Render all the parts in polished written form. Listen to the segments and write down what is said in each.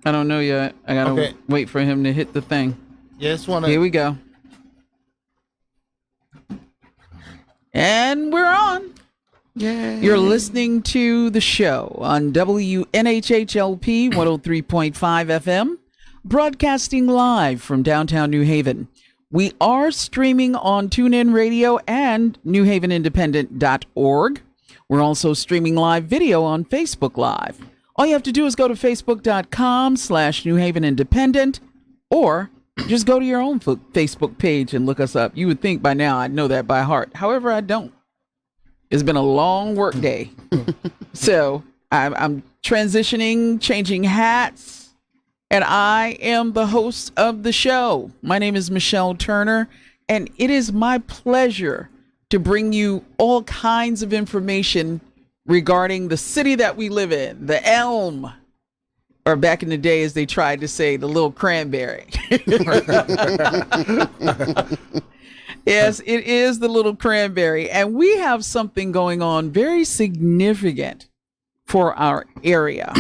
I don't know yet. I gotta wait for him to hit the thing. Yes, Here we go. And we're on. Yay. You're listening to the show on WNHHLP 103.5 FM, broadcasting live from downtown New Haven. We are streaming on TuneIn Radio and newhavenindependent.org. We're also streaming live video on Facebook Live. All you have to do is go to facebook.com/newhavenindependent, or just go to your own Facebook page and look us up. You would think by now I'd know that by heart. However, I don't. It's been a long work day. So I'm transitioning, changing hats, and I am the host of the show. My name is Michelle Turner, and it is my pleasure to bring you all kinds of information regarding the city that we live in, the Elm, or back in the day, as they tried to say, the Little Cranberry. Yes, it is the Little Cranberry, and we have something going on very significant for our area.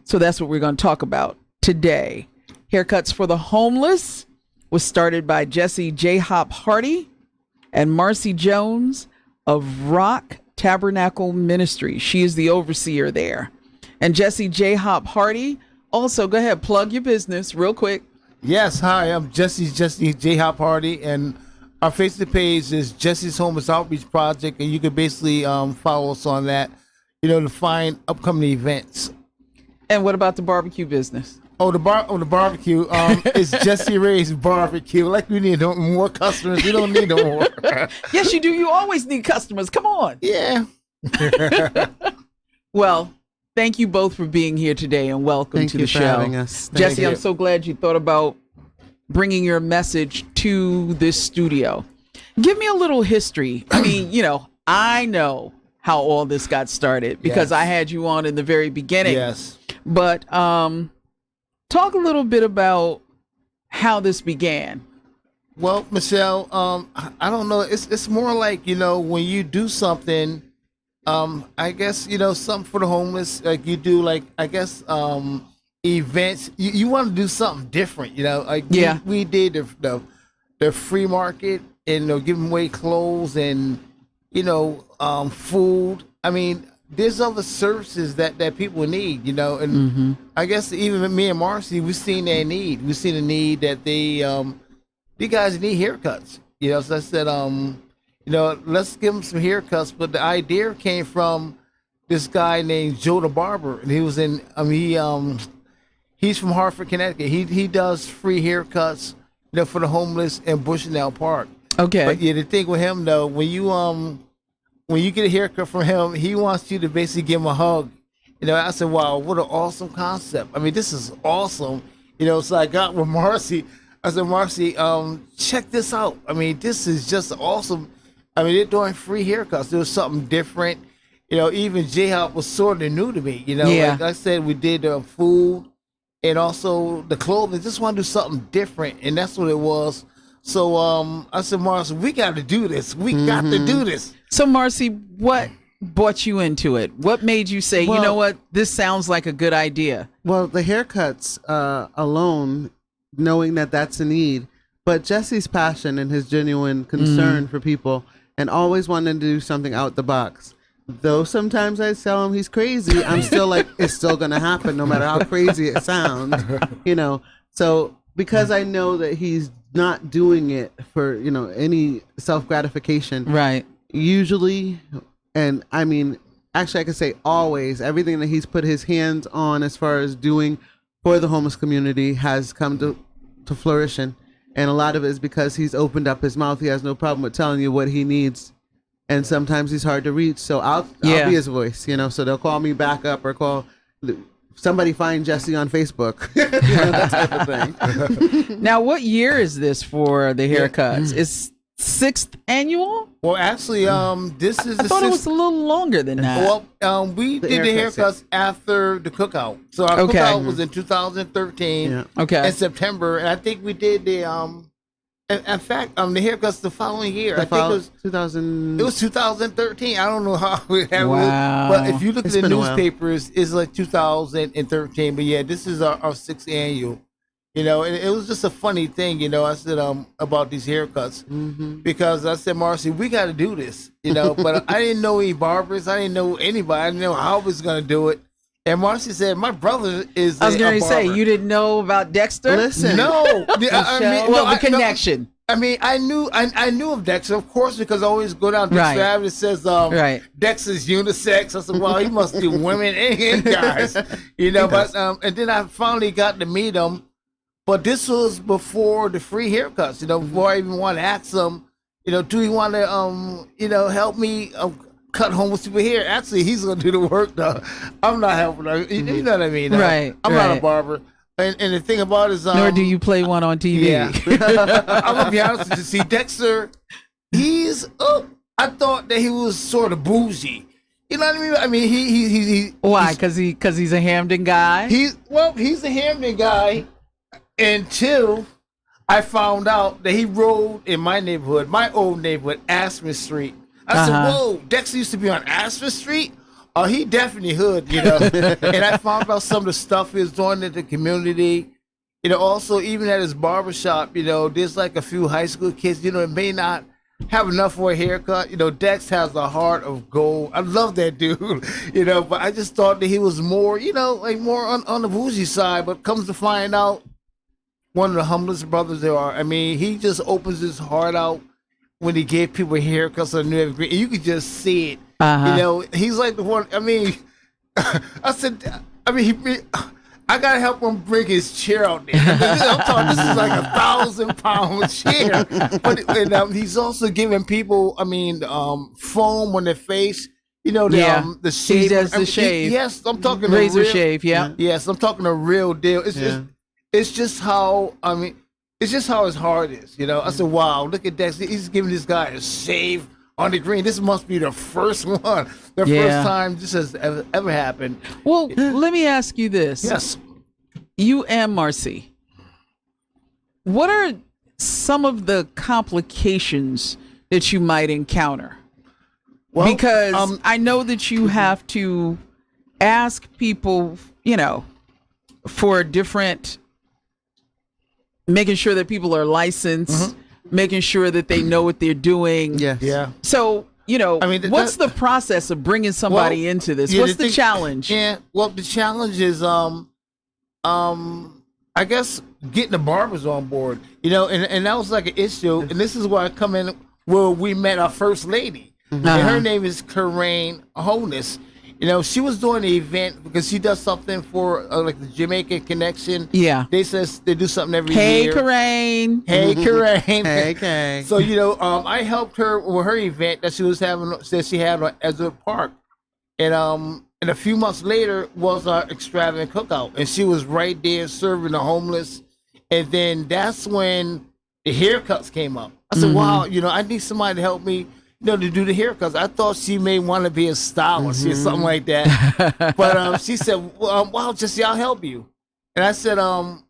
So that's what we're going to talk about today. Haircuts for the Homeless was started by Jesse JHop Hardy and Marcey Jones of Rock Tabernacle Ministries. She is the overseer there. And Jesse JHop Hardy, also, go ahead, plug your business real quick. Yes, hi, I'm Jesse JHop Hardy, and our Facebook page is Jesse's Homeless Outreach Project, and you can basically follow us on that, to find upcoming events. And what about the barbecue business? The barbecue is Jesse Ray's Barbecue. Like, we need more customers. We don't need no more. Yes, you do. You always need customers. Come on. Yeah. Well, thank you both for being here today, and welcome to the show. Thank you for having us. Jesse, I'm so glad you thought about bringing your message to this studio. Give me a little history. I mean, I know how all this got started because I had you on in the very beginning. Yes. But talk a little bit about how this began. Well, Michelle, I don't know. It's more like, when you do something, I guess, something for the homeless, like you do, like, I guess, events, you want to do something different, we did the free market and giving away clothes and, food. I mean, there's other services that people need, and I guess even me and Marcey, we've seen their need. We've seen the need that you guys need haircuts, so I said, let's give them some haircuts. But the idea came from this guy named Jone the barber, and he was he's from Hartford, Connecticut. He does free haircuts, for the homeless in Bushnell Park. Okay. But the thing with him though, when you get a haircut from him, he wants you to basically give him a hug. I said, wow, what an awesome concept. I mean, this is awesome. So I got with Marcey. I said, Marcey, check this out. I mean, this is just awesome. I mean, they're doing free haircuts. There was something different. Even JHop was sort of new to me. Like I said, we did the food and also the clothing. Just want to do something different, and that's what it was. So I said, Marcey, we got to do this. We got to do this. So, Marcey, what brought you into it? What made you say, you know what, this sounds like a good idea? Well, the haircuts alone, knowing that that's a need, but Jesse's passion and his genuine concern for people and always wanting to do something out the box. Though sometimes I tell him he's crazy, I'm still like, it's still going to happen no matter how crazy it sounds, So because I know that he's not doing it for, any self-gratification. Right. Usually, and I mean, actually I could say always, everything that he's put his hands on as far as doing for the homeless community has come to fruition. And a lot of it is because he's opened up his mouth. He has no problem with telling you what he needs. And sometimes he's hard to reach. So I'll be his voice, so they'll call me back up or call somebody find Jesse on Facebook, that type of thing. Now, what year is this for the haircuts? It's 6th annual? Well, actually, this is I thought it was a little longer than that. Well, we did the haircuts after the cookout. So our cookout was in 2013 in September. And I think we did the In fact, the haircuts the following year. I think it was 2000. It was 2013. I don't know how it happened. Wow. But if you look It's at the been a while. newspapers, it's like 2013. But yeah, this is our sixth annual. You know, and it was just a funny thing, you know. I said about these haircuts because I said, Marcey, we got to do this, you know. But I didn't know any barbers. I didn't know anybody. I didn't know how I was going to do it. And Marcey said, my brother is. I was going a to say, barber. you didn't know about Dexter? Listen. No, I mean, Well, no, the connection. I mean, I knew of Dexter, of course, because I always go down Dexter Right. Avenue. It says Right. Dexter's unisex. I said, well, he must do women and guys, you know. But and then I finally got to meet him. But this was before the free haircuts, you know. Before I even want to ask him, you know, do he want to, you know, help me cut homeless people hair? Actually, he's gonna do the work though. I'm not helping her. You know what I mean? Right, I'm not a right. barber. And the thing about it is, Nor do you play one on TV. yeah. I'm gonna be honest with you. See, Dexter, he's. I thought that he was sort of bougie. You know what I mean? I mean, he Why? Because he's a Hamden guy? he's a Hamden guy. Until I found out that he rode in my neighborhood, my old neighborhood, Aspen Street. I said, whoa, Dexter used to be on Aspen Street? Oh, he definitely hood, you know. And I found out some of the stuff he was doing in the community. You know, also, even at his barbershop, you know, there's like a few high school kids, you know, that may not have enough for a haircut. You know, Dex has a heart of gold. I love that dude, you know, but I just thought that he was more, you know, like more on the bougie side. But comes to find out, one of the humblest brothers there are. I mean, he just opens his heart out when he gave people haircuts on New Evergreen. And you could just see it. Uh-huh. You know, he's like the one. I mean, I said, I mean, I gotta help him bring his chair out there. I'm talking. This is like a 1,000-pound chair. But and, he's also giving people, I mean, foam on their face. You know, the shave. He does the I mean, shave. yes, I'm talking Razor a real, shave, yeah. Yes, I'm talking a real deal. It's just how, I mean, it's just how his heart is, you know. I said, wow, look at that. He's giving this guy a shave on the green. This must be the first one. The first time this has ever happened. Well, let me ask you this. Yes. You and Marcey, what are some of the complications that you might encounter? Well, Because I know that you have to ask people, you know, for different, making sure that people are licensed, making sure that they know what they're doing. Yes. Yeah. So, you know, I mean, what's the process of bringing somebody Well, into this? yeah, What's the thing- challenge? Yeah. Well, the challenge is, I guess getting the barbers on board, you know, and that was like an issue. And this is where I come in, where we met our first lady, and her name is Corinne Holness. You know, she was doing the event because she does something for like the Jamaican Connection. Yeah. They says they do something every Hey, year. Corinne. Hey, Corinne. Hey, okay. So, you know, I helped her with her event that she was having, that she had on Ezra Park. And a few months later was our extravagant cookout. And she was right there serving the homeless. And then that's when the haircuts came up. I said, wow, you know, I need somebody to help me, you know, to do the haircuts. I thought she may want to be a stylist or something like that. But she said, wow, Jesse, I'll help you. And I said,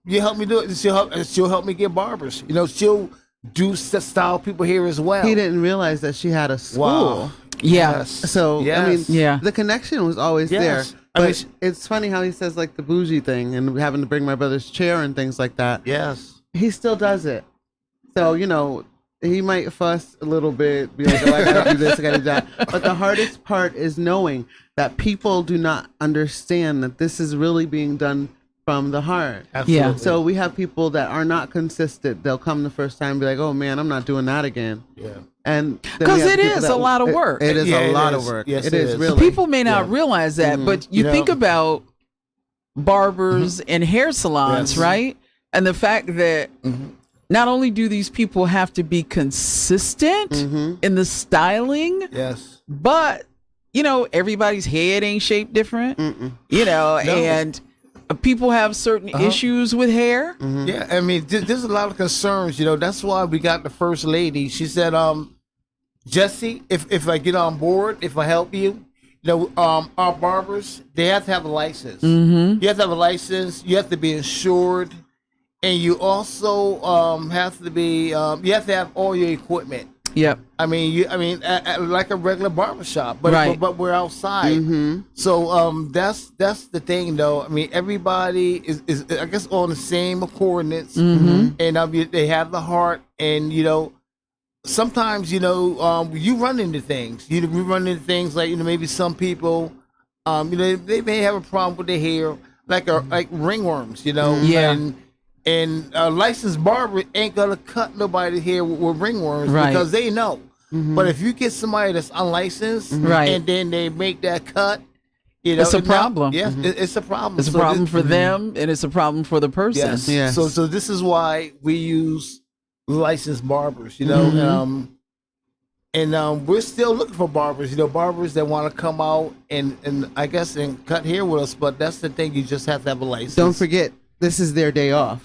you help me do it. She'll help me get barbers. You know, she'll do style people here as well. He didn't realize that she had a school. Wow. Yeah. Yes. So, Yes. I mean, Yeah. the connection was always Yes. there. I But mean, it's funny how he says like the bougie thing and having to bring my brother's chair and things like that. yes. He still does it. So, you know, he might fuss a little bit, be like, oh, I gotta do this, I gotta do that. But the hardest part is knowing that people do not understand that this is really being done from the heart. Absolutely. Yeah. So we have people that are not consistent. They'll come the first time and be like, oh man, I'm not doing that again. Yeah. And then we 'Cause have it people is that- a lot of work. It is Yeah, a it lot is. of work. Yes, it it is is. really. People may not Yeah. realize that, but you You think know. about barbers and hair salons, Yes. right? And the fact that not only do these people have to be consistent in the styling, Yes. but you know, everybody's head ain't shaped different, you know, No. and people have certain issues with hair. Yeah, I mean, there's a lot of concerns, you know. That's why we got the first lady. She said, Jesse, if I get on board, if I help you, you know, our barbers, they have to have a license. You have to have a license. You have to be insured. and you also have to be you have to have all your equipment. Yep. I mean, like a regular barbershop, but Right. but we're outside. Mm-hmm. So that's the thing, though. I mean, everybody is I guess on the same coordinates, Mm-hmm. and they have the heart, and sometimes you run into things. We run into things like maybe some people, they may have a problem with their hair, like ringworms, Yeah. and a licensed barber ain't gonna cut nobody's hair with ringworms Right. because they know. Mm-hmm. But if you get somebody that's unlicensed, Right. and then they make that cut, It's a and now- problem. Yes, it's a problem. It's a So problem this- for them, and it's a problem for the person. Yes. Yes. So this is why we use licensed barbers, Mhm. and we're still looking for barbers, barbers that want to come out and I guess and cut hair with us. But that's the thing, you just have to have a license. Don't forget, this is their day off.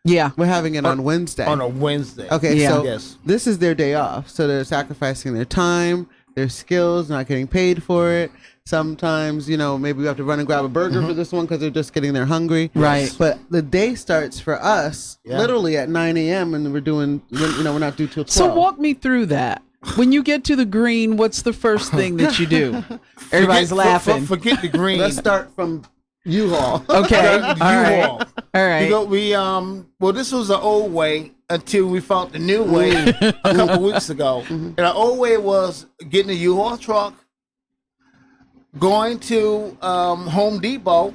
Yeah. We're having it on Wednesday. on a Wednesday. Okay, Yeah. so Yes. this is their day off. So they're sacrificing their time, their skills, not getting paid for it. Sometimes, maybe we have to run and grab a burger for this one because they're just getting there hungry. Right. But the day starts for us Yeah. literally at 9 a.m. and we're doing, we're not due till 12. So walk me through that. When you get to the green, what's the first thing that you do? Everybody's laughing. Forget the green. Let's start from U-Haul. Okay. All right. U-Haul. All right. Well, this was the old way until we found the new way a couple weeks ago. And the old way was getting a U-Haul truck, going to Home Depot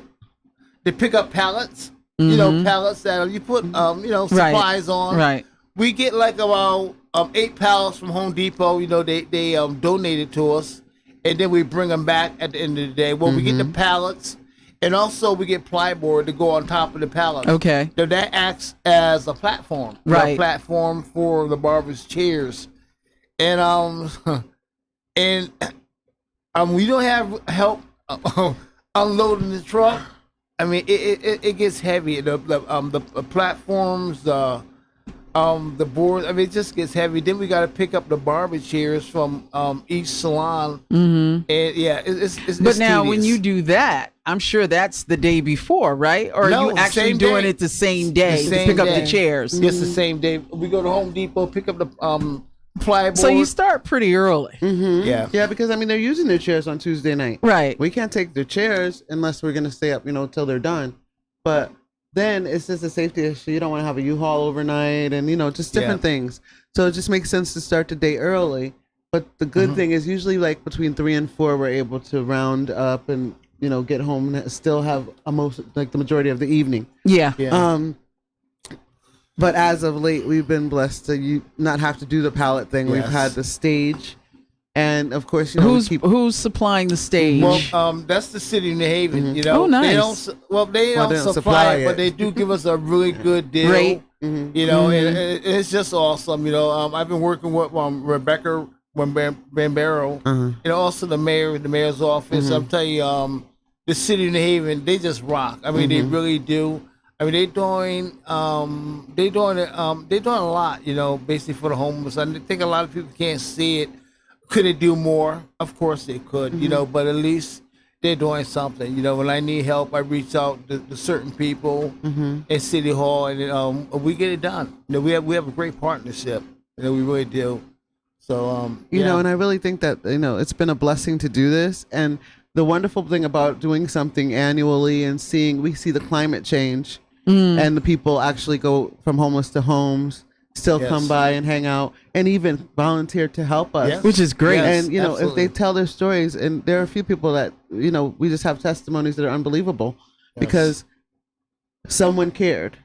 to pick up pallets. Pallets that you put supplies on. Right. We get like about 8 pallets from Home Depot. They donated to us, and then we bring them back at the end of the day. Well, we get the pallets, and also we get plyboard to go on top of the pallets. Okay. So that acts as a platform, Right. A platform for the barber's chairs, and we don't have help unloading the truck. I mean, it gets heavy. The platforms, the board. I mean, it just gets heavy. Then we got to pick up the barber chairs from each salon. Mm-hmm. And yeah, it's But now, tedious. when you do that, I'm sure that's the day before, right? Or No, are you the actually same doing day. it the same day The to same pick up day. the chairs? It's the same day. We go to Home Depot, pick up the plyboard. So you start pretty early. Mhm. Yeah. Yeah, because they're using their chairs on Tuesday night. Right. We can't take their chairs unless we're gonna stay up, till they're done. But then it's just a safety issue. You don't want to have a U-Haul overnight, and just different things. So it just makes sense to start the day early. But the good thing is usually like between 3 and 4, we're able to round up and get home and still have the majority of the evening. Yeah. Yeah. But as of late, we've been blessed to not have to do the pallet thing. We've Yes. had the stage, and of course, we keep. Who's supplying the stage? Well, that's the city of New Haven. Oh, nice. They don't. They don't supply it, but they do give us a really good deal. Rate. Mhm. And it's just awesome. I've been working with Rebecca Bambero, also the mayor's office. I'm telling you, the city of New Haven, they just rock. I mean, they really do. I mean, they're doing a lot, basically for the homeless. I think a lot of people can't see it. Could they do more? Of course they could, but at least they're doing something. When I need help, I reach out to certain people at City Hall, and we get it done. We have a great partnership. We really do. So, And I really think that it's been a blessing to do this, and the wonderful thing about doing something annually and we see the climate change, and the people actually go from homeless to homes, still come by and hang out, and even volunteer to help us. Yes. Which is great. Yes. And if absolutely. they tell their stories, and there are a few people that we just have testimonies that are unbelievable because someone cared.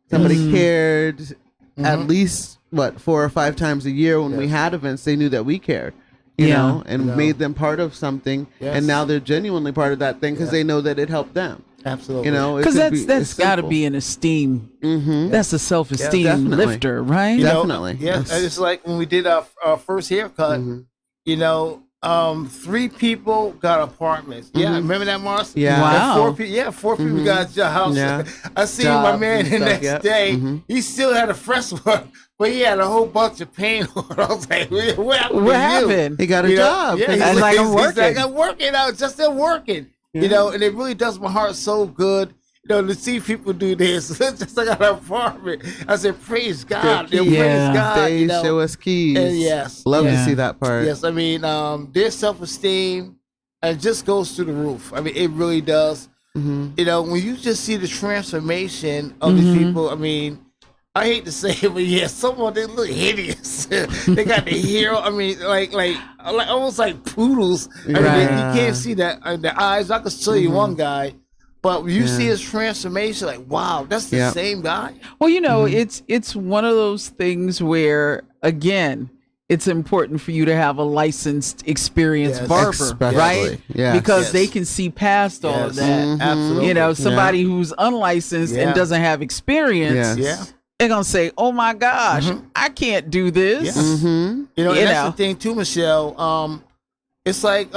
Somebody cared at least 4 or 5 times a year when we had events. They knew that we cared, and made them part of something. Yes. And now they're genuinely part of that thing because they know that it helped them. Absolutely. Because that's got to be an esteem. That's a self-esteem definitely. lifter, right? Definitely. Yes. Yes. It's like when we did our first haircut, 3 people got apartments. Yeah, remember that, Marcey? Yeah. Wow. And 4 people got jobs. Yeah. I seen my Jobs man and the stuff, next yep. day. He still had a fresh one, but he had a whole bunch of paint on. I was like, what happened? What to you? happened? He got a job. Yeah, 'cause he's That's like I'm he's like, working. I'm working out, just still working. And it really does my heart so good. to see people do this, just like an apartment. I said, praise God. Their Praise keys. God. They show us keys. And yes. Love to Yeah. see that part. Yes, I mean, their self-esteem just goes through the roof. I mean, it really does. Mm-hmm. When you just see the transformation of these people, I mean, I hate to say it, but yeah, some of them look hideous. They got the hair. I mean, like almost like poodles. I mean, Yeah. you can't see that the eyes. I could show you one guy, but when you see his transformation, like, wow, that's the same guy. Well, it's one of those things where, again, it's important for you to have a licensed, experienced Yes. barber, Especially. right? Yes. Because Yes. they can see past all of Yes. that. Absolutely. Somebody who's unlicensed and doesn't have experience, Yes. Yeah. they're gonna say, "Oh my gosh, I can't do this." Yes. Mm-hmm. And that's the thing too, Michelle. It's like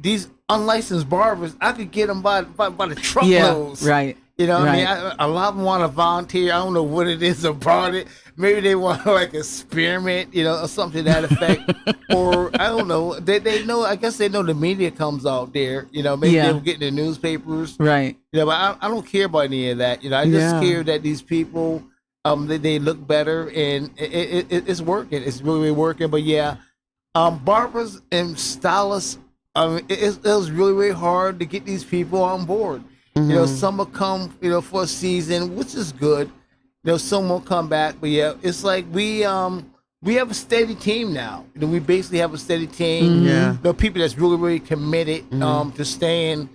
these unlicensed barbers. I could get them by the truckloads. Yeah, right. I mean, a lot of them want to volunteer. I don't know what it is about it. Maybe they want to like experiment, or something to that effect. Or I don't know. They know. I guess they know the media comes out there. Maybe Yeah. they will get in the newspapers. Right. But I don't care about any of that. I just care that these people, they look better, and it's working. It's really working. But yeah, barbers and stylists. It was really, really hard to get these people on board. Some will come, for a season, which is good. Some will come back, but yeah, it's like we have a steady team now. We basically have a steady team. Yeah. People that's really, really committed to staying.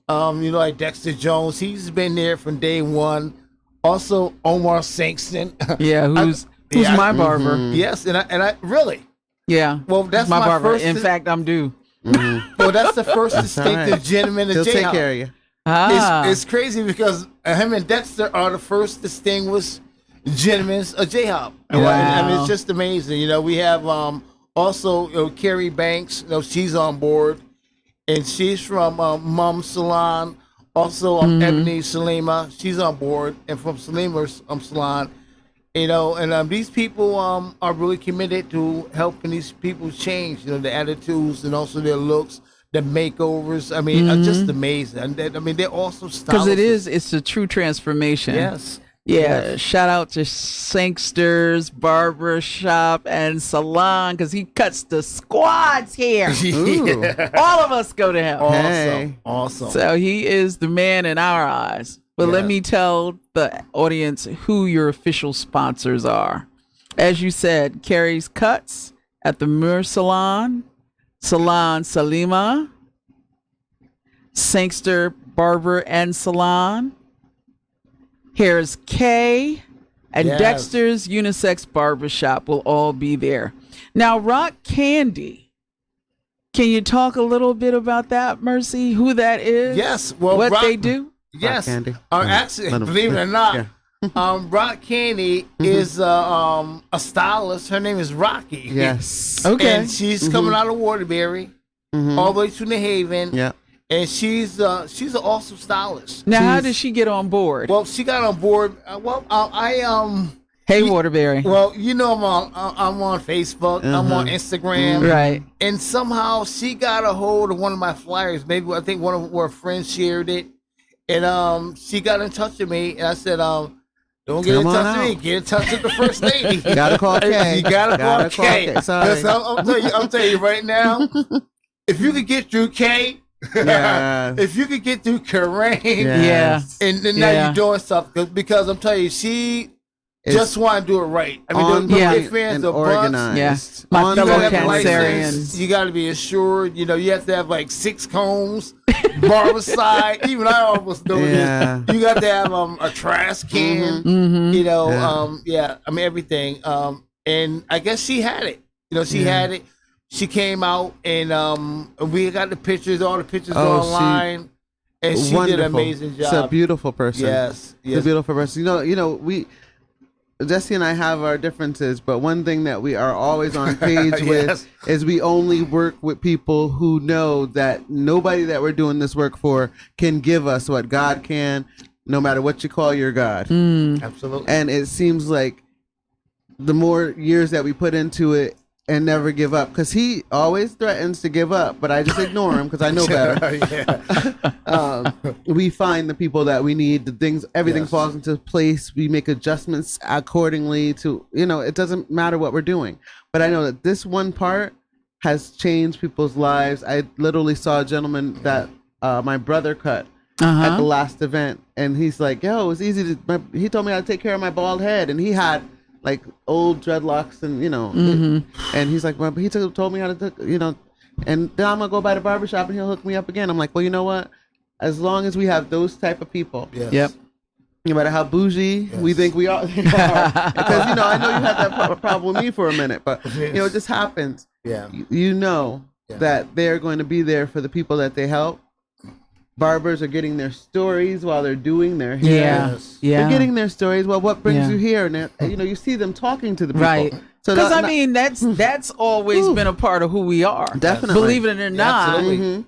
Like Dexter Jones, he's been there from day one. Also, Omar Sankston. Yeah, who's my barber? Yes, and I really. Yeah. Well, that's my my barber. first. In fact, I'm due. Well, that's the first distinctive right. gentleman of He'll take JHop. care of you. It's crazy because him and Dexter are the first distinguished gentlemen of JHop. I mean, it's just amazing. We have also Carrie Banks. She's on board, and she's from Mum Salon. Also, Ebony Salima. She's on board, and from Salima's Salon. And these people are really committed to helping these people change. The attitudes and also their looks. The makeovers, I mean, are just amazing. And they're awesome stylists. Because it's a true transformation. Yes. Yeah. Yes. Shout out to Sankster's Barber Shop and Salon because he cuts the squads here. Ooh. All of us go to him. Hey. Awesome. So he is the man in our eyes. But let Yes. me tell the audience who your official sponsors are. As you said, Carrie's Cuts at the Mur Salon, Salon Salima, Sankster Barber and Salon. Here's Kay and Yes. Dexter's Unisex Barbershop will all be there. Now, Rock Candy. Can you talk a little bit about that, Marcey? Who that is? Yes. Well, what Rock- they do? Yes. Candy. Actually, Let 'em- believe it or not, Yeah. Rock Candy is a stylist. Her name is Rocky. Yes. Okay. And she's coming out of Waterbury, all the way to New Haven. Yeah. And she's an awesome stylist. Now, how did she get on board? Well, she got on board. Hey, Waterbury. Well, I'm on Facebook. I'm on Instagram. Right. And somehow she got a hold of one of my flyers. Maybe I think one of her friends shared it. And she got in touch with me. And I said, don't get in Come on touch with me. out. Get in touch with the first lady. Gotta call Kay. You gotta call Kay. Sorry. I'm telling you right now, if you could get through Kay, Yes. if you could get through Karen, Yes. and then now Yeah. you're doing something because I'm telling you, she It's just want to do it right. I mean, on the point fans and are organized. Yeah. On My You fellow gotta have a point. Cancerians. license. You got to be assured. You have to have like 6 combs, barber side. Even I almost know Yeah. this. You got to have a trash can. Mm-hmm. I mean everything. And I guess she had it. She had it. She came out and we got the pictures. All the pictures are online. And she did an amazing job. She's a beautiful person. Yes. She's a beautiful person. We Jesse and I have our differences, but one thing that we are always on page Yes. with is we only work with people who know that nobody that we're doing this work for can give us what God can, no matter what you call your God. Absolutely. And it seems like the more years that we put into it, and never give up, because he always threatens to give up, but I just ignore him because I know better. We find the people that we need, the things, everything falls into place. We make adjustments accordingly to, it doesn't matter what we're doing. But I know that this one part has changed people's lives. I literally saw a gentleman that my brother cut at the last event, and he's like, yo, it's easy to, he told me how to take care of my bald head, and he had like old dreadlocks and and he's like, well, he told me how to and then I'm gonna go by the barbershop and he'll hook me up again. I'm like, well, you know what, as long as we have those type of people, no matter how bougie we think we are, because I know you had that problem with me for a minute, but it just happens. That they're going to be there for the people that they help. Barbers are getting their stories while they're doing their hair. They're getting their stories. Well, what brings you here? And you see them talking to the people. Right. So that's always been a part of who we are. Definitely. Believe it or not,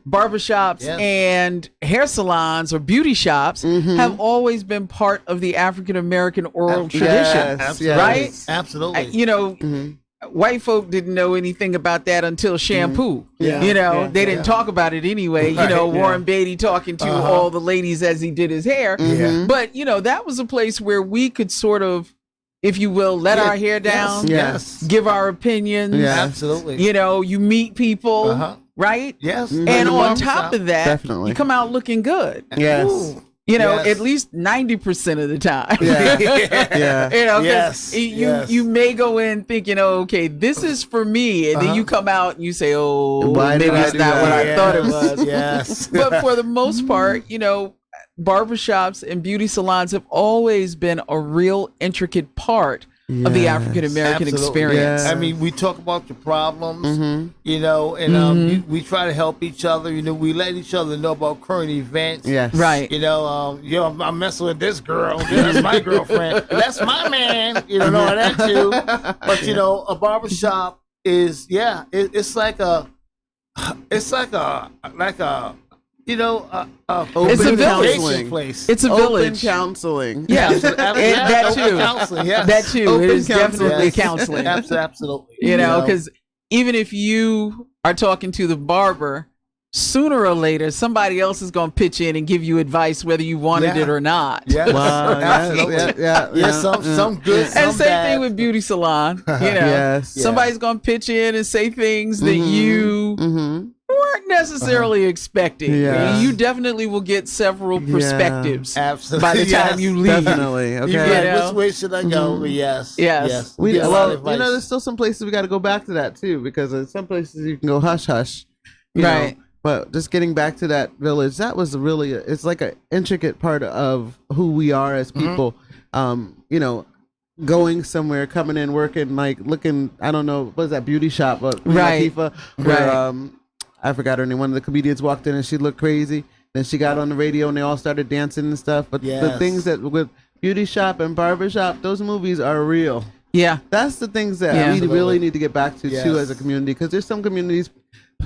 barbershops and hair salons or beauty shops have always been part of the African American oral tradition. Right? Absolutely. White folk didn't know anything about that until shampoo. They didn't talk about it anyway. Warren Beatty talking to all the ladies as he did his hair. But, that was a place where we could sort of, if you will, let our hair down, give our opinions. Absolutely. You meet people, right? And on top of that, you come out looking good. At least 90% of the time. You may go in thinking, okay, this is for me. And then you come out and you say, maybe it's not what I thought it was. But for the most part, barbershops and beauty salons have always been a real intricate part of the African American experience. I mean, we talk about your problems, and we try to help each other. We let each other know about current events. Right. I'm messing with this girl. That's my girlfriend. That's my man. All that too. But a barbershop is it's like a it's a village place. It's a village counseling. That too. Counseling, That too. Open It is counseling. definitely counseling. Absolutely. Because even if you are talking to the barber, sooner or later somebody else is going to pitch in and give you advice whether you wanted it or not. Some good, some and same bad. thing with beauty salon. Somebody's going to pitch in and say things that you weren't necessarily expecting. You definitely will get several perspectives by the time you leave. Definitely. Okay. Which way should I go? Yes. There's still some places we got to go back to that too, because in some places you can go hush hush. You know? But just getting back to that village, that was really, it's like an intricate part of who we are as people. Going somewhere, coming in, working, like looking, I don't know, what was that beauty shop? Latifah, where I forgot her name. One of the comedians walked in and she looked crazy. Then she got on the radio and they all started dancing and stuff. But the things that with beauty shop and barber shop, those movies are real. That's the things that we really need to get back to too as a community, because there's some communities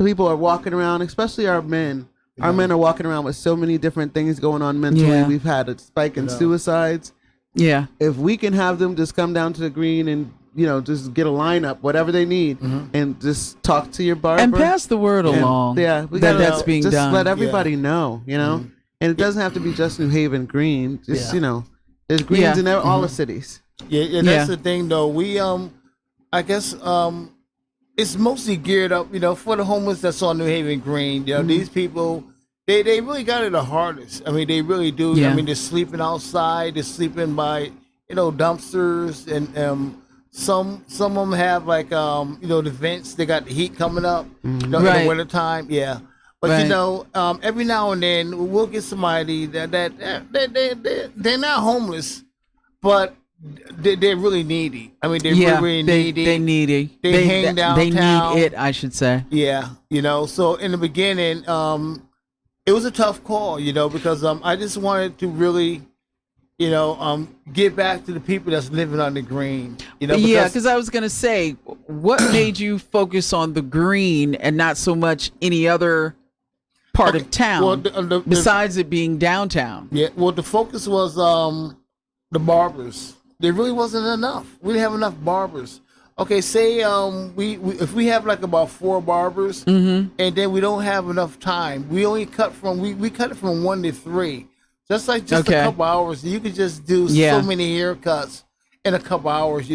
people are walking around, especially our men. Our men are walking around with so many different things going on mentally. We've had a spike in suicides. If we can have them just come down to the green and just get a lineup, whatever they need, and just talk to your barber and pass the word along. That's being just done. Let everybody know, and it doesn't have to be just New Haven green. Just there's greens in all the cities. That's the thing though. We I guess it's mostly geared up, for the homeless that's on New Haven Green. These people, they really got it the hardest. I mean, they really do. I mean, they're sleeping outside. They're sleeping by, dumpsters, and some of them have like, the vents. They got the heat coming up, in the wintertime. But every now and then we'll get somebody that they're not homeless, but they're really needy. I mean, they're really needy. They needy. They hang downtown. They need it, I should say. So in the beginning, it was a tough call, because I just wanted to really, get back to the people that's living on the green. Because I was gonna say, what made you focus on the green and not so much any other part of town, besides it being downtown? Well, the focus was the barbers. There really wasn't enough. We didn't have enough barbers. Okay, say we if we have like about 4 barbers, Mm-hmm. and then we don't have enough time, we only cut from we cut it from 1 to 3, just a Okay. couple hours. You could just do Yeah. so many haircuts in a couple hours.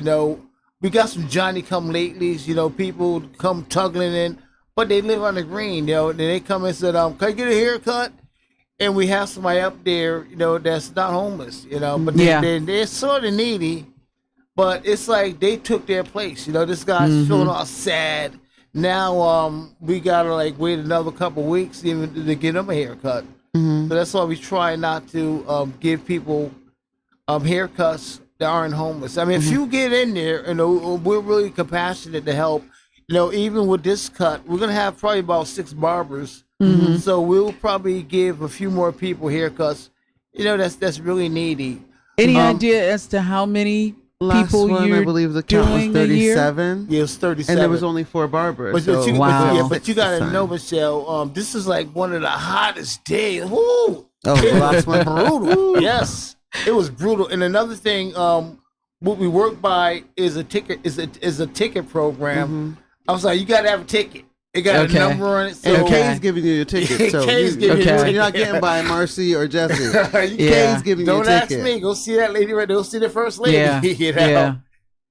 We got some Johnny come latelys. People come tugging in, but they live on the green. Then they come and said, "Can I get a haircut?" And we have somebody up there, that's not homeless. But Yeah. they're sort of needy. But it's like they took their place. This guy's feeling all sad. Now we gotta like wait another couple weeks even to get him a haircut. So that's why we try not to give people haircuts that aren't homeless. I mean, if you get in there, we're really compassionate to help. Even with this cut, we're gonna have probably about 6 barbers. So we'll probably give a few more people haircuts. That's really needy. Any idea as to how many Last people one, you're I believe the count was doing a year? 37. Yeah, it's 37. And there was only 4 barbers. But, so Wow. but you gotta 6%. know, Michelle. This is like one of the hottest days. Woo! Oh, the last one. Brutal. Yes, it was brutal. And another thing, what we work by is a ticket ticket program. I was like, you gotta have a ticket. It got Okay. a number on it. So And Okay. Kay's giving you your ticket. So Kay's you, giving you your you're not ticket. getting by Marcey or Jesse. Yeah. Kay's giving you Don't your ask ticket. me. Go see that lady right there. Go see the first lady. Yeah. Yeah.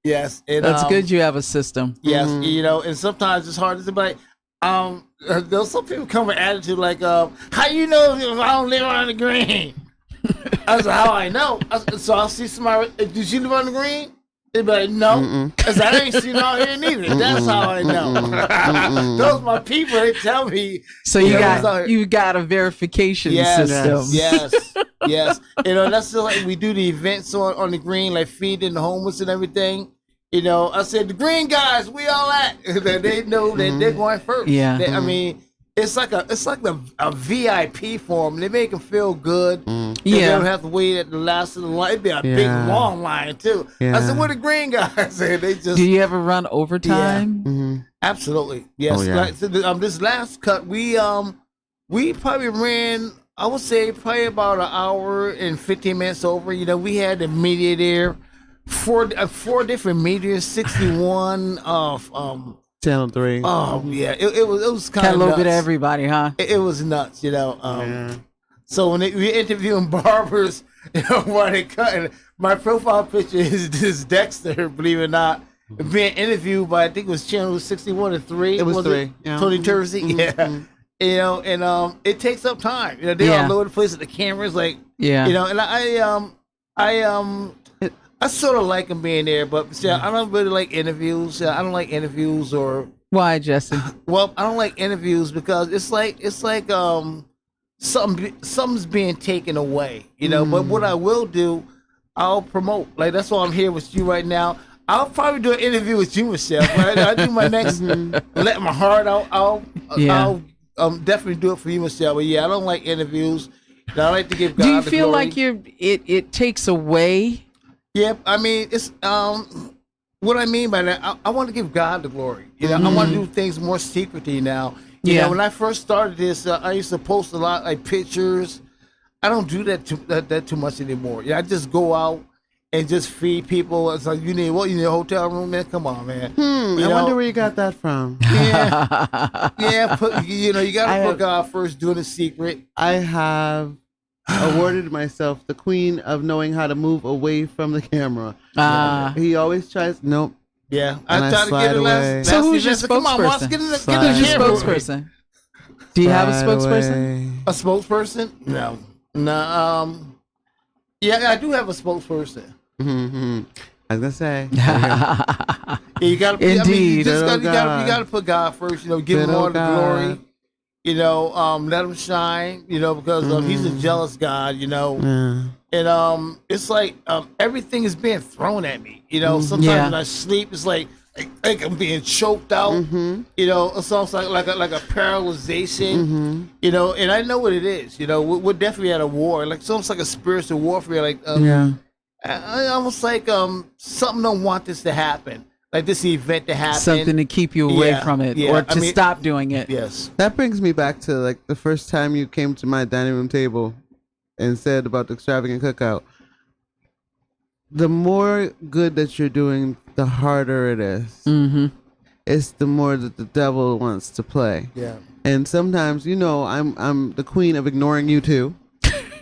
Yes. And, That's good. You have a system. Yes, and sometimes it's hard to say, like, there's some people come with attitude like, how you know if I don't live on the green? I was like, how I know? So I'll see somebody, did you live on the green? They'd be like, no. I said, I ain't seen out here neither. That's how I know. Those my people, they tell me. So you got a verification system. Yes. That's just like we do the events on the green, like feeding the homeless and everything. I said, the green guys, we all at. They know that they're going first. Yeah. I mean, it's like a VIP for them. They make them feel good. They Yeah. don't have to wait at the last of the line. It'd be a big Yeah. long line too. Yeah. I said, "Where the green guys?" And they just Do you ever run overtime? absolutely yes. Oh, yeah. Like, so this last cut, we probably ran. I would say probably about an hour and 15 minutes over. We had the media there, four different media, 61 of Channel 3. Oh yeah, it was kind Got a of little bit of everybody, huh? It was nuts, Yeah. So when we interviewing barbers, while they cutting, my profile picture is this Dexter, believe it or not, being interviewed by I think it was Channel 61 or 3. It was 3. It? Yeah. Tony Jersey, yeah. And it takes up time. They all over the place with the cameras, like Yeah. And I sort of like them being there, but see, I don't really like interviews. I don't like interviews or. Why, Justin? Well, I don't like interviews because it's like something's being taken away, But what I will do, I'll promote. Like that's why I'm here with you right now. I'll probably do an interview with you, Michelle. When I do my next, let my heart out. I'll definitely do it for you, Michelle. But yeah, I don't like interviews. And I like to give God Do you the feel glory. like it takes away? Yeah, I mean it's what I mean by that. I want to give God the glory. I want to do things more secretly now. Yeah. When I first started this, I used to post a lot like pictures. I don't do that too much anymore. I just go out and just feed people. It's like you need a hotel room, man. Come on, man. I wonder where you got that from. Yeah, you gotta put God first, doing the secret. I have awarded myself the queen of knowing how to move away from the camera. He always tries. Nope. Yeah, And I I tried to slide get it away. last. So who's your event. Come on, Marcey, spokesperson? get in the Slide Who's your camera. spokesperson? Do you have a Slide spokesperson? away. A spokesperson? No. Yeah, I do have a spokesperson. I was gonna say. Yeah, you gotta. Indeed. You Little God. gotta put God first. Give him Little all the God. glory. Let him shine. Because he's a jealous God. Yeah. And it's like everything is being thrown at me. Sometimes Yeah. when I sleep, it's like I'm being choked out. It's almost like a paralyzation. And I know what it is. We're definitely at a war. Like it's almost like a spiritual warfare. Like Yeah. I almost like something don't want this to happen. Like this event to happen. Something to keep you away Yeah, from it, yeah. or to I mean- stop doing it. Yes. That brings me back to like the first time you came to my dining room table and said about the extravagant cookout. the more good that you're doing, the harder it is. Mm-hmm. It's the more that the devil wants to play. Yeah. And sometimes, I'm the queen of ignoring you too.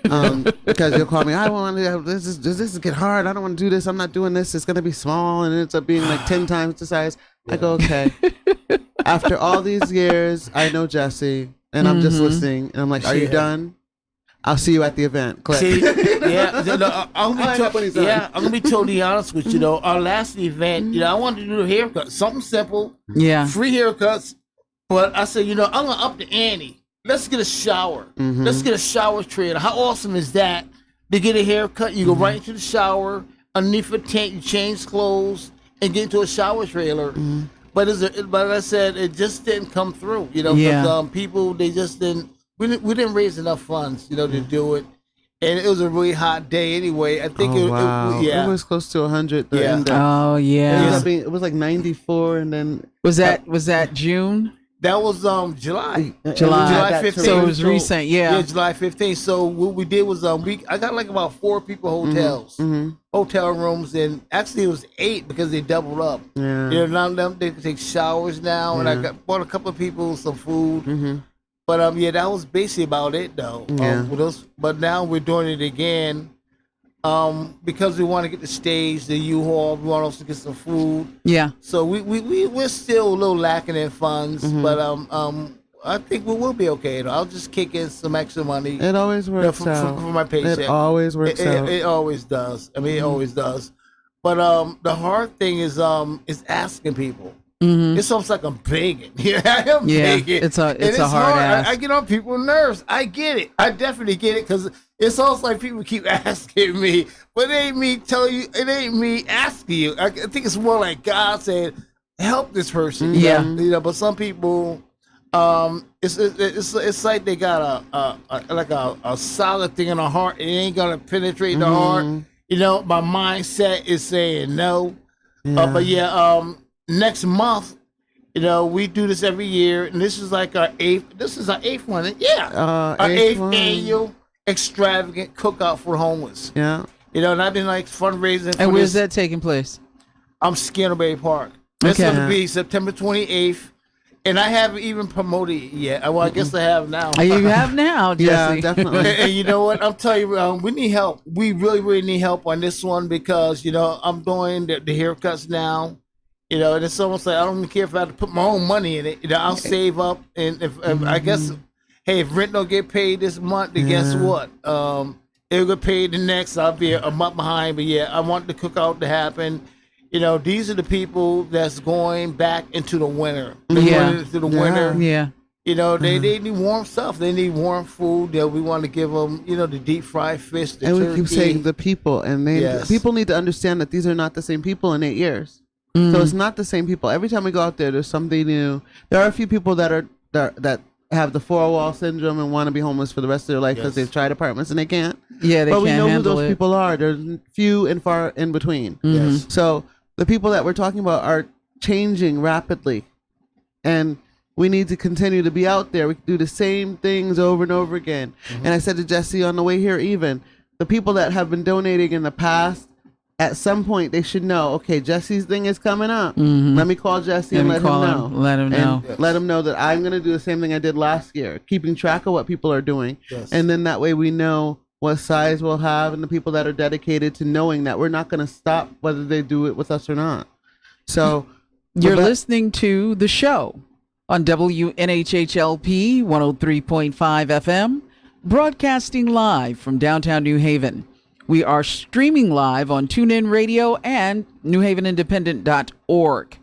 Because you'll call me, I want to, this is get hard. I don't want to do this. I'm not doing this. It's going to be small. And it ends up being like 10 times the size. Yeah. I go, okay. After all these years, I know Jesse and I'm just listening. And I'm like, are you done? I'll see you at the event. Click. See, I'm gonna be totally honest with you. Our last event, I wanted to do a haircut, something simple, free haircuts. But I said, I'm gonna up the ante. Let's get a shower. Mm-hmm. Let's get a shower trailer. How awesome is that? To get a haircut, you go right into the shower, underneath a tent, you change clothes, and get into a shower trailer. Mm-hmm. But I said it just didn't come through. Because people they just didn't. We didn't raise enough funds, to do it, and it was a really hot day anyway. I think it was close to 100. Yeah. Oh yeah. It was like 94, and then was that June? That was July. July 15th. So it was recent, Yeah, July 15th. So what we did was I got like about 4 people hotels, hotel rooms, and actually it was 8 because they doubled up. Yeah. Now they can take showers now, and I bought a couple of people some food. Mm-hmm. But that was basically about it though. Yeah. But now we're doing it again. Because we want to get the stage, the U-Haul, we want also to get some food. Yeah. So we're still a little lacking in funds, but I think we will be okay. I'll just kick in some extra money. It always works out for my paycheck. It always works out. It always does. I mean, it always does. But the hard thing is asking people. Mm-hmm. It's almost like I'm begging. I am begging. It's a hard ask. I get on people's nerves. I get it. I definitely get it because it's almost like people keep asking me, but it ain't me telling you. It ain't me asking you. I think it's more like God saying, "Help this person." Yeah. But some people, it's like they got a solid thing in the heart. It ain't gonna penetrate the heart. My mindset is saying no. Next month, we do this every year, and this is like our 8th. This is our 8th one. Our 8th annual extravagant cookout for homeless. Yeah. And I've been like fundraising. And where's that taking place? Scannerberry Park. It's going to be September 28th, and I haven't even promoted it yet. Well, I guess I have now. You have now, Jesse. Yeah, definitely. And you know what? I'm telling you, we need help. We really, really need help on this one because I'm doing the haircuts now. And it's almost like I don't even care if I have to put my own money in it. I'll save up, and if I guess, hey, if rent don't get paid this month, then guess what? It'll get paid the next. I'll be a month behind. But I want the cookout to happen. These are the people that's going back into the winter. Into the winter. Yeah. They need warm stuff. They need warm food. We want to give them, the deep fried fish, the turkey. And we keep saying the people, and people need to understand that these are not the same people in 8 years. So it's not the same people. Every time we go out there, there's something new. There are a few people that have the 4-wall syndrome and want to be homeless for the rest of their life because they've tried apartments and they can't. Yeah, they can't handle it. But we know who those people are. There's few and far in between. Mm-hmm. Yes. So the people that we're talking about are changing rapidly, and we need to continue to be out there. We can do the same things over and over again. Mm-hmm. And I said to Jesse on the way here, even the people that have been donating in the past, at some point, they should know, okay, Jesse's thing is coming up. Mm-hmm. Let me call Jesse and let him know. Let him know. Let him know that I'm going to do the same thing I did last year, keeping track of what people are doing. Yes. And then that way we know what size we'll have and the people that are dedicated to knowing that we're not going to stop whether they do it with us or not. So you're listening to the show on WNHHLP 103.5 FM, broadcasting live from downtown New Haven. We are streaming live on TuneIn Radio and newhavenindependent.org.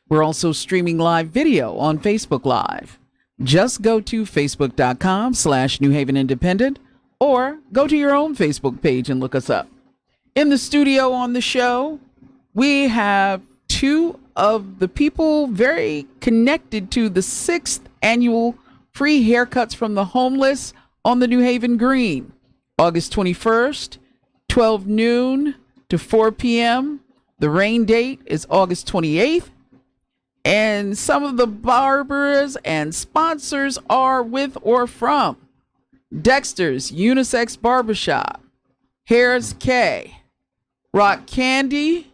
We're also streaming live video on Facebook Live. Just go to facebook.com/New Haven Independent or go to your own Facebook page and look us up. In the studio on the show, we have 2 of the people very connected to the 6th annual free haircuts from the homeless on the New Haven Green, August 21st. 12 noon to 4 p.m. The rain date is August 28th. And some of the barbers and sponsors are with or from Dexter's Unisex Barbershop, Harris K, Rock Candy,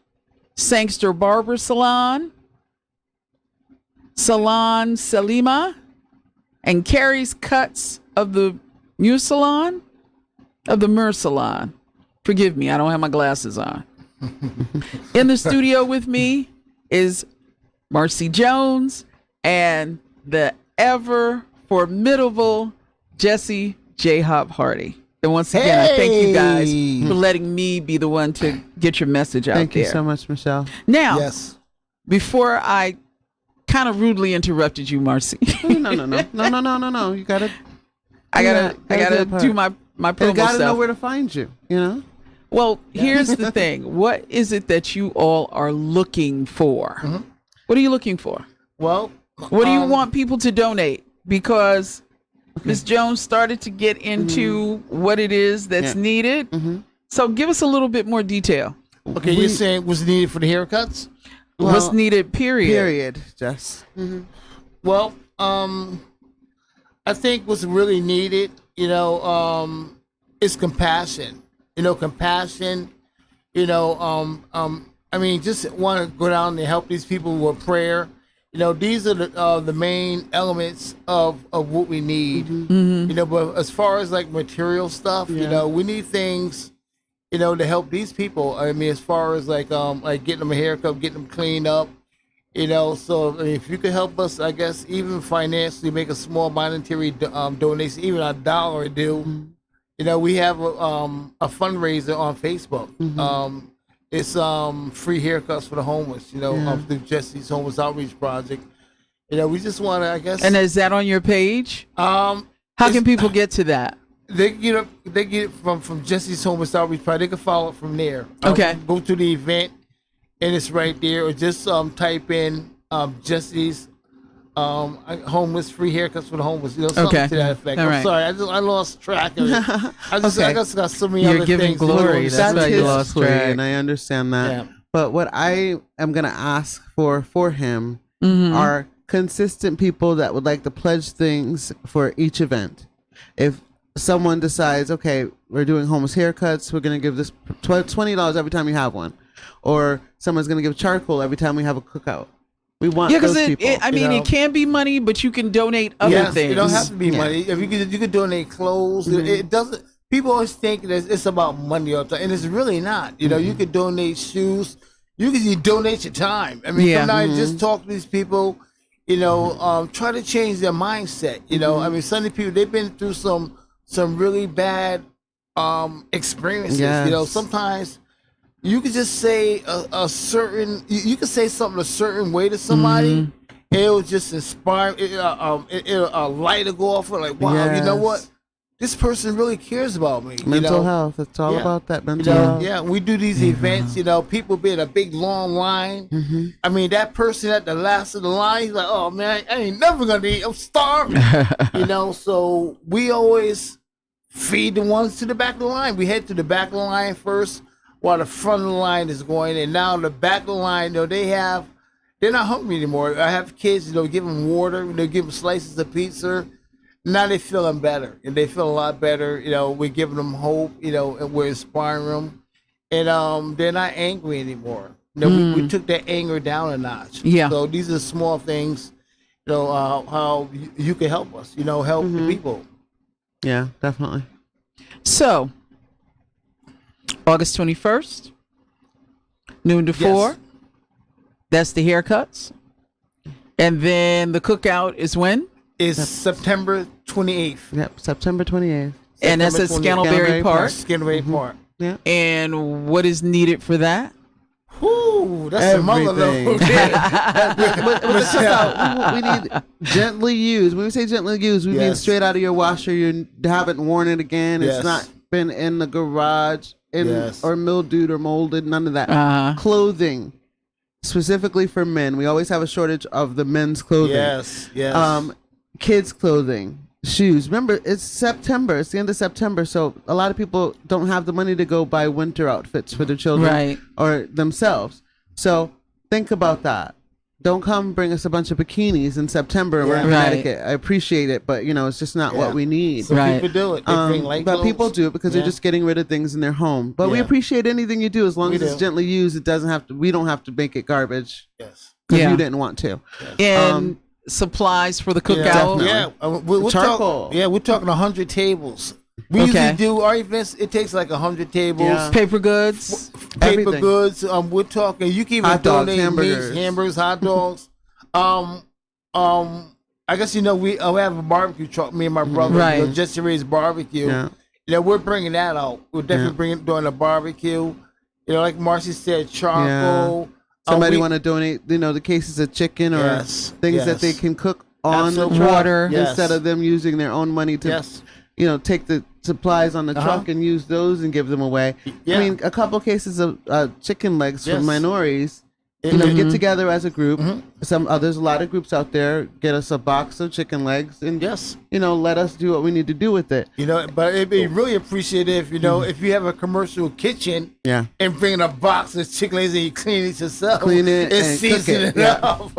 Sangster Barber Salon, Salon Selima, and Carrie's Cuts of the Muse Salon, of the Mur Salon. Forgive me, I don't have my glasses on. In the studio with me is Marcey Jones and the ever formidable Jesse JHop Hardy. And once again, I thank you guys for letting me be the one to get your message out there. Thank you so much, Michelle. Now, Yes. before I kind of rudely interrupted you, Marcey, No. You gotta. I gotta do my You promo gotta know stuff. where to find you. You know. Well, here's the thing. What is it that you all are looking for? What are you looking for? Well, What do you want people to donate? Because Ms. Jones started to get into what it is that's needed. So give us a little bit more detail. okay, you're saying what's needed for the haircuts? What's needed, period. Period. Just. Well, I think what's really needed, is compassion. Compassion. I mean, just want to go down and help these people with prayer. These are the main elements of what we need. But as far as like material stuff, we need things, to help these people. I mean, as far as like getting them a haircut, getting them cleaned up. So I mean, if you could help us, I guess even financially make a small monetary donation, even $1 or do. We have a fundraiser on Facebook. It's free haircuts for the homeless. Through Jesse's Homeless Outreach Project. We just want to, I guess. And is that on your page? How can people get to that? They get it from Jesse's Homeless Outreach Project. They can follow it from there. Okay. Go to the event, and it's right there, or just type in Jesse's homeless free haircuts for the homeless. Something to that effect. All I'm right. sorry, I lost track of it. I just got so many You're other giving things. glory. That's why you lost history, track. and I understand that. Yeah. But what I am gonna ask for him are consistent people that would like to pledge things for each event. If someone decides, okay, we're doing homeless haircuts, we're gonna give this $20 every time you have one, or someone's gonna give charcoal every time we have a cookout. We want Yeah, because those people. it can be money, but you can donate other things. It don't have to be money. If you could donate clothes, it doesn't. People always think that it's about money all the time, and it's really not. You could donate shoes. You could donate your time. I mean, come down and just talk to these people. Try to change their mindset. I mean, some of the people, they've been through some really bad experiences. Yes. Sometimes you could just say a certain. You could say something a certain way to somebody. It'll just inspire. It'll light will go off. Like, wow, you know what? This person really cares about me. Mental health. It's all about that mental health. Yeah, we do these events, people be in a big long line. I mean, that person at the last of the line, he's like, oh man, I ain't never gonna eat, I'm starving. So we always feed the ones to the back of the line. We head to the back of the line first while the front of the line is going. And now the back of the line, they're not hungry anymore. I have kids, give them water, give them slices of pizza. Now they're feeling better, and they feel a lot better. We're giving them hope, and we're inspiring them, and they're not angry anymore. We took that anger down a notch. Yeah. So these are small things, how you can help us, help the people. Yeah, definitely. So, August 21st, noon to 4. That's the haircuts. And then the cookout is when? It's September 28th. Yep, September 28th. And that's at Scantleberry Park. Scantleberry Park. Yeah. And what is needed for that? Whoo, that's some other Everything. level. We need gently used. When we say gently used, we mean straight out of your washer. You haven't worn it again. Yes. It's not been in the garage Yes. or mildewed or molded. None of that. Clothing, specifically for men. We always have a shortage of the men's clothing. Yes. Kids' clothing, shoes. Remember, it's September. It's the end of September, so a lot of people don't have the money to go buy winter outfits for their children Right. or themselves. So think about that. don't come bring us a bunch of bikinis in September. We're in Yeah. Right. Connecticut. I appreciate it, but it's just not Yeah. what we need. So Right. people do it. They bring light But clothes. people do it because they're Yeah. just getting rid of things in their home. But we Yeah. appreciate anything you do as long We as it's do. gently used. It doesn't have to. We don't have to make it garbage Yes. because Yeah. you didn't want to. And supplies for the cookout. Definitely. Yeah, we're Charcoal. we're talking 100 tables. We Okay. usually do our events. It takes like 100 tables. Yeah. Paper goods. Paper Everything. goods. We're talking. You can even Hot dogs, donate hamburgers. meats, hamburgers, hot dogs. I guess we have a barbecue truck. Me and my brother, Right. Just Ray's barbecue. Yeah. We're bringing that out. We're definitely doing a barbecue. Like Marcey said, charcoal. Somebody we- want to donate, the cases of chicken or Yes, things that they yes. can cook on Absolutely. the truck Water. Yes. instead of them using their own money to, Yes. take the supplies on the Uh-huh. truck and use those and give them away. Yeah. I mean, a couple cases of chicken legs Yes. from minorities. Mhm. Get together as a group. Mhm. There's a lot of groups out there. Get us a box of chicken legs and Yes. let us do what we need to do with it. But it'd be really appreciative, if you have a commercial kitchen Yeah. and bring a box of chicken legs and you clean it yourself. Clean it and season cook it. it Yeah. up.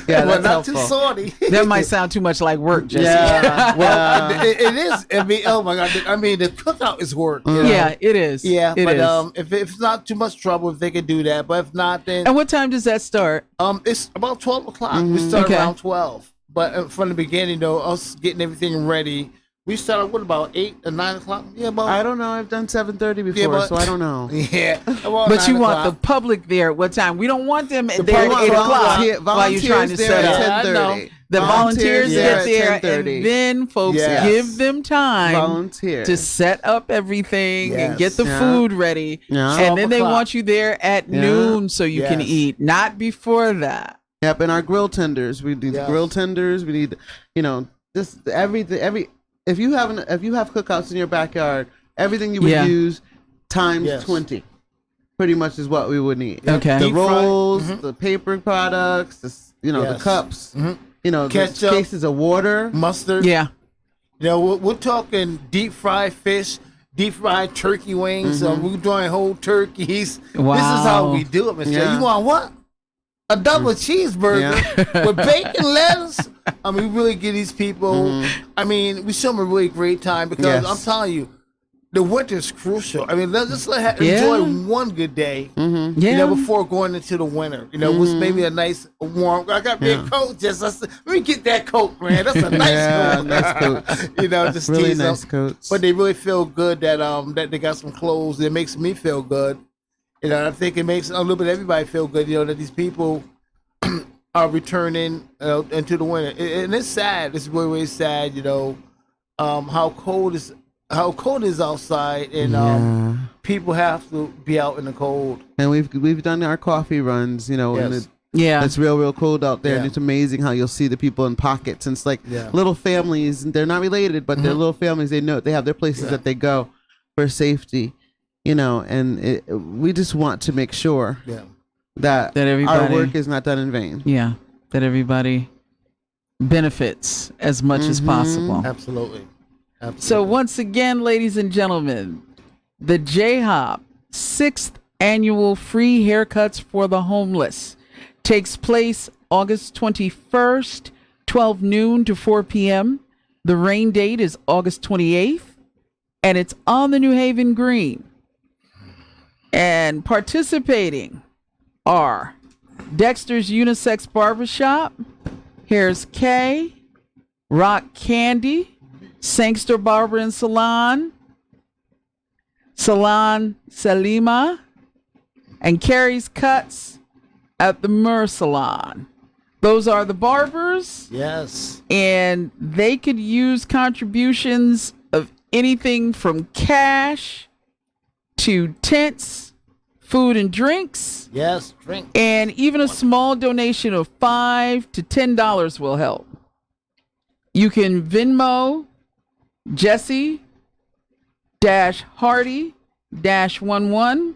Yeah, Well, that's not too helpful. salty. That might sound too much like work, Jesse. Yeah. Well, it is. I mean, oh my God. I mean, the cookout is work. you know? Yeah, it is. Yeah, it but is. if it's not too much trouble, if they can do that, but if not, then And what time does that start? it's about 12 o'clock. We start Okay. around 12. But from the beginning, us getting everything ready, we started about 8 or 9 o'clock. Yeah, about I don't know. I've done 7:30 before, but- so I don't know. yeah. About But you 9 want the o'clock. public there at what time? We don't want them there at 8 public- o'clock volunteer- while you're trying to volunteers set there up. at I know. 10:30. The volunteers Volunteers get there there, at 10:30. and then folks Yes. give them time Volunteer. to set up everything and Yes. get the Yeah. food ready. Yeah. And 12 then they o'clock. want you there at Yeah. noon so you can Yes. eat, not before that. Yep, and our grill tenders. We need Yes. grill tenders. We need, this everything. If you have cookouts in your backyard, everything you would Yeah. use times Yes. 20, pretty much is what we would need. Okay. The Deep fry. rolls, Mhm. the paper products, the the Yes. cups, Mhm. the Ketchup. cases of water. Mustard. Yeah. We're talking deep fried fish, deep fried turkey wings. We're doing whole turkeys. This is how Wow. we do it, Mr. Yeah. You want what? A double cheeseburger with bacon, lettuce. I mean, we really give these people. I mean, we show them a really great time because Yes. I'm telling you, the winter's crucial. I mean, let's Yeah. enjoy one good day. Yeah. Before going into the winter, was maybe a nice warm. I got me a coat. Let me get that coat, man. That's a nice Yeah, coat. nice coat. Just Really tease nice them. coats. But they really feel good that they got some clothes. It makes me feel good. I think it makes a little bit everybody feel good. That these people are returning into the winter, and it's sad. It's really, really sad. How cold it is outside, and people have to be out in the cold. And we've done our coffee runs, and Yes. Yeah. it's real cold out there, and Yeah. it's amazing how you'll see the people in pockets. And it's like Yeah. little families, and they're not related, but they're little families. They know they have their places that they go for safety, and we just want to make sure Yeah. that our everybody- work is not done in vain. Yeah. That everybody benefits as much as possible. Absolutely. So once again, ladies and gentlemen, the JHop 6th annual free haircuts for the homeless takes place August 21st, 12 noon to 4 p.m. The rain date is August 28th, and it's on the New Haven Green. And participating are Dexter's Unisex Barbershop, Hair's K, Rock Candy, Sangster Barber and Salon, Salon Salima, and Carrie's Cuts at the Mur Salon. Those are the barbers, Yes. and they could use contributions of anything from cash to tents, food and drinks, Yes. Drink. and even a small donation of $5 to $10 will help. You can Venmo Jesse Hardy 11,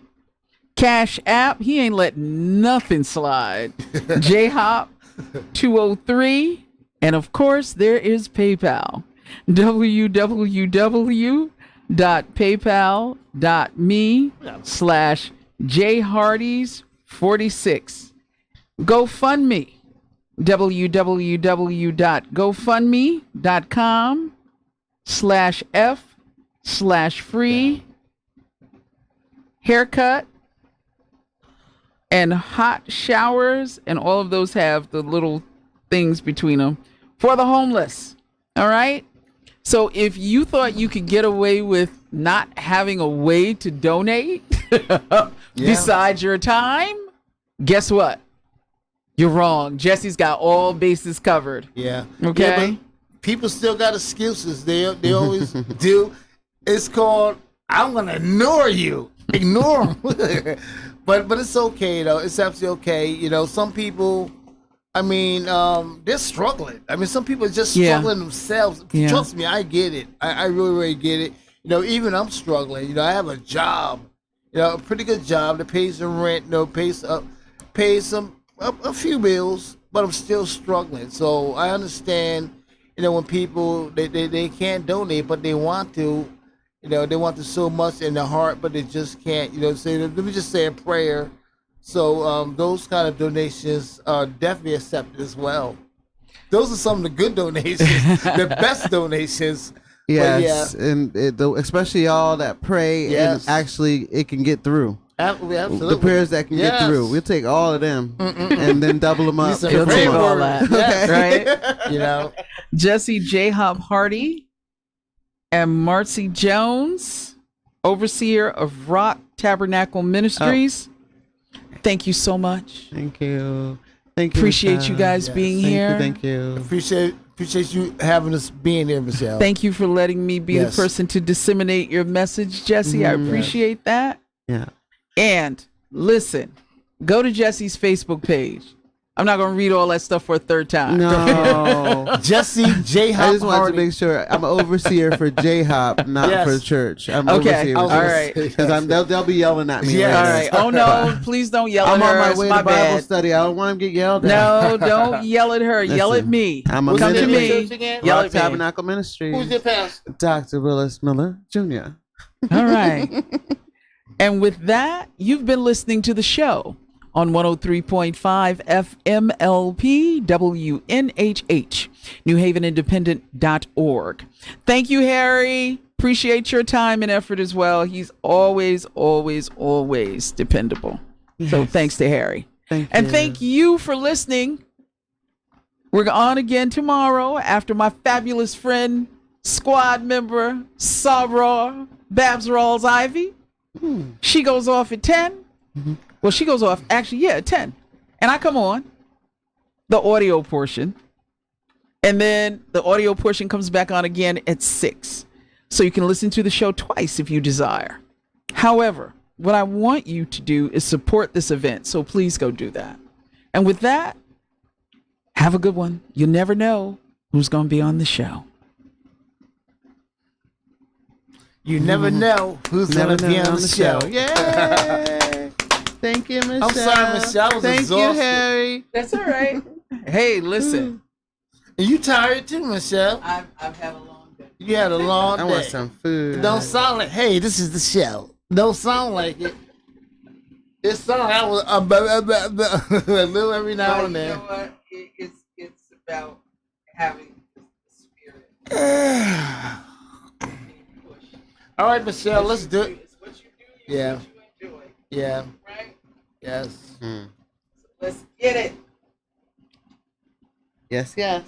Cash App. He ain't letting nothing slide. JHop 203, and of course there is PayPal. www.paypal.me/jhardys46. GoFundMe, www.gofundme.com/F/free haircut and hot showers, and all of those have the little things between them for the homeless. All right. So if you thought you could get away with not having a way to donate besides your time, guess what? You're wrong. Jesse's got all bases covered. Yeah. Okay. Yeah, but people still got excuses. They always do. It's called I'm gonna ignore you. Ignore them. But it's okay though. It's absolutely okay. You know, some people, I mean, they're struggling. I mean, some people are just struggling themselves. Yeah. Trust me, I get it. I really, really get it. You know, even I'm struggling. You know, I have a job. You know, a pretty good job that pays the rent. You know, pays some a few bills, but I'm still struggling. So I understand. You know, when people they can't donate, but they want to. You know, they want to so much in their heart, but they just can't. You know, say let me just say a prayer. So those kind of donations are definitely accepted as well. Those are some of the good donations, the best donations. Yes, and especially y'all that pray and actually it can get through. Absolutely. The prayers that can get through. We'll take all of them and then double them up. He'll take all that. Yes. Right? You know, Jesse JHop Hardy and Marcey Jones, overseer of Rock Tabernacle Ministries. Thank you so much. Thank you. Thank you. Appreciate you guys being here. Thank you. appreciate you having us being here, Michelle. Thank you for letting me be the person to disseminate your message, Jesse. I appreciate that. Yeah. And listen, go to Jesse's Facebook page. I'm not going to read all that stuff for a third time. No. Jesse JHop. I just wanted to make sure I'm an overseer for JHop, not for church. I'm okay. overseer. All right. Because they'll be yelling at me. Yeah. All right. Oh, no. Please don't yell I'm at her. on my It's way my to Bible bad. study. I don't want to get yelled at. No, don't yell at her. Yell at me. I'm a Come to minister. me. Yell Yell Rock at me. Tabernacle Ministries. Who's your pastor? Dr. Willis Miller Jr. All right. And with that, you've been listening to the show on 103.5 FMLP WNHH, NewHavenIndependent.org. Thank you, Harry. Appreciate your time and effort as well. He's always, always, always dependable. Yes. So thanks to Harry. Thank you for listening. We're on again tomorrow after my fabulous friend, squad member, Sabra Babs Rawls Ivy. She goes off at 10. Well, she goes off actually, at 10. And I come on the audio portion. And then the audio portion comes back on again at 6. So you can listen to the show twice if you desire. However, what I want you to do is support this event. So please go do that. And with that, have a good one. You never know who's going to be on the show. You never know who's going to be on the show. Yay! Thank you, Michelle. I'm sorry, Michelle. I was Thank exhausted. you, Harry. That's all right. Hey, listen. And you tired too, Michelle? I've had a long day. You had a long day. I want some food. It don't sound like, hey, this is the show. Don't sound like it. It sounds like I was a little every now and then. You know what? It's about having the spirit. All right, Michelle, let's do it. It's what you do. Yeah. What you enjoy. Yeah. Right? Yes. So let's get it. Yes, yes.